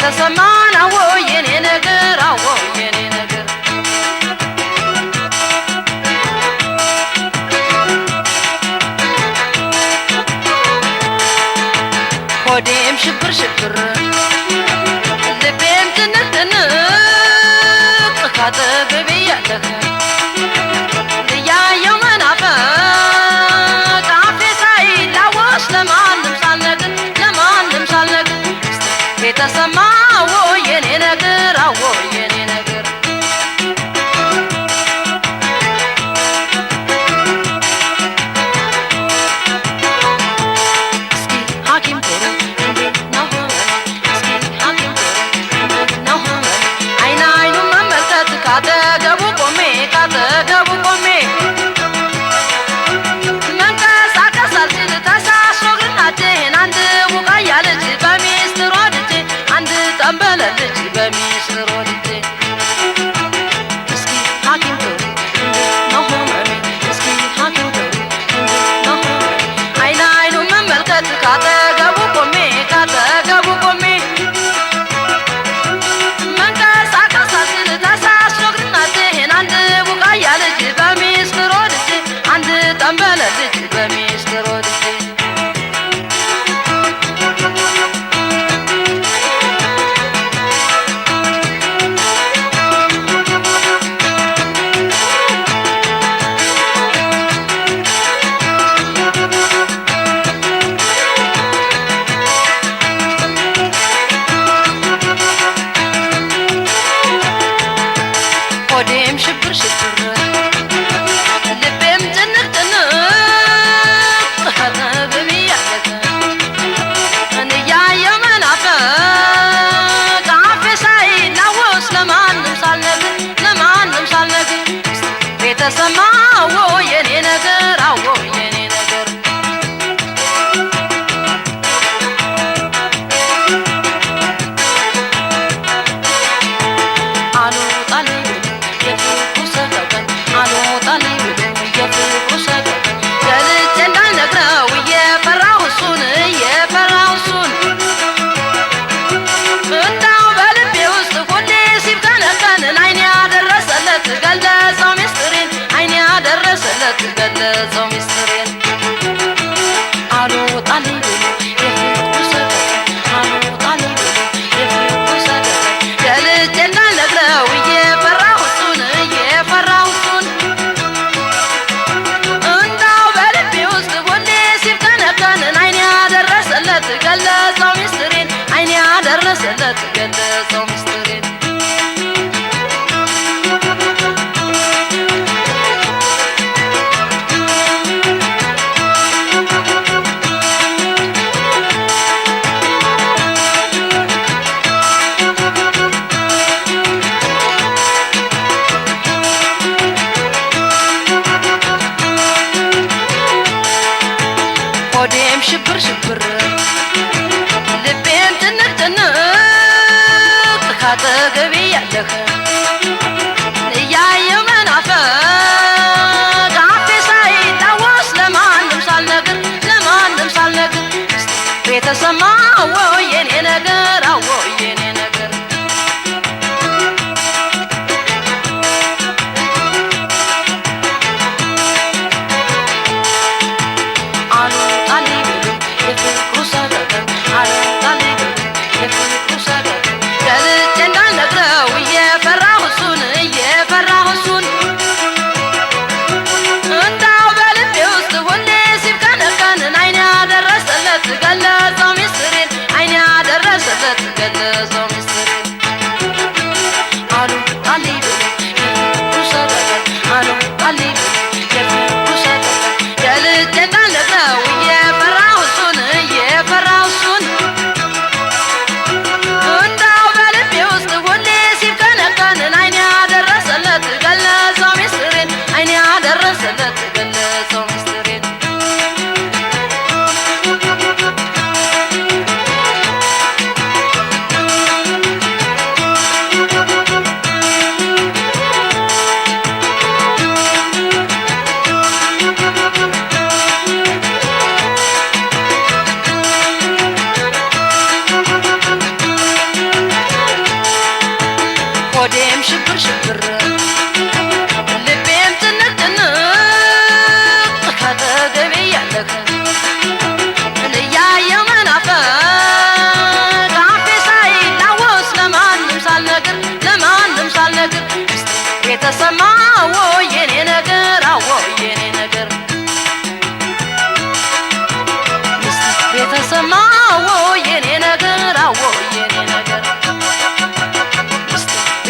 ተሰማን አዎ የኔ ነገር አዎ የኔ ነገር ሆዴም ሽብር ሽብር ልቤም ትንትንቅ ካጠገቤ ያለህ እያየው መናፈቅ አፌ ሳይላወስ ለማንም ሳልነግር የተሰማ አዎ የኔ ነገር አዎ የኔ ነገር እስኪ ሐኪም ቶሎ እንዴት ነው እስኪ ሐኪም ቶሎ እንዴት ነው አይኑን መመልከት ካጠገቡ ቆሜ መንቀሳቀስ አልችል ተሳስሮ ግናቴን አንድ ቡቃያ ልጅ በሚስጥር ወድጄ አንድ ጠንበለል ልጅ በሚስጥር ወድጄ እስኪ ሐኪም ቶሎ እንዴት ነው ህመሜ እስኪ ሐኪም ቶሎ እንዴት ነው ህመሜ አይኑን መመልከት ካጠገቡ ቆሜ መንቀሳቀስ አልችል ተሳስሮ ግናቴን አንድ ቡቃያ ልጅ በሚስጥር ወድጄ አንድ ጠንበለል ልጅ በሚስጥር ወድጄ ሆዴም ሽብር ሽብር ልቤም ጭንቅ ካጠገቤ ያለህ እያየው መናፈቅ አፌ ሳይላወስ ለማንም ሳልነግር የተሰማ አዎ የኔ ነገር አዎ የኔ ነገር አልወጣልኝ የፍቅሩ ሰቀቀን አልወጣልኝ የፍቅሩ ሰቀቀን ገልጬ እንዳልነግረው እየፈራሁ እሱን እንዳው በልቤ ውስጥ ሁሌ ሲብከነከን አይኔ ያደረሰለት ገለጸው ሚስጥሬን አልወጣልኝ የፍቅሩ ሰቀቀን አልወጣልኝ የፍቅሩ ሰቀቀን ገልጬ እንዳልነግረው እየፈራሁ እሱን እንዳው በልቤ ውስጥ ሁሌ ሲብከነከን አይኔ ያደረሰለት ገለጸው ሚስጥሬን ሆዴም ሽብር ሽብር ልቤም ትንቅ ካጠገቤ ያለህ እያየው መናፈቅ አፌ ሳይላወስ ለማንም ሳልነግር የተሰማ አዎ የኔ ነገር አዎ የኔ ነገር አልወጣልኝ የፍቅሩ ሰቀቀን አልወጣልኝ የፍቅሩ ሰቀቀን ገልጬ እንዳልነግረው እየፈራሁ እሱን እንዳው በልቤ ውስጥ ሁሌ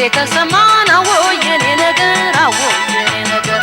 ተሰማ ነው የኔ ነገር አዎ የኔ ነገር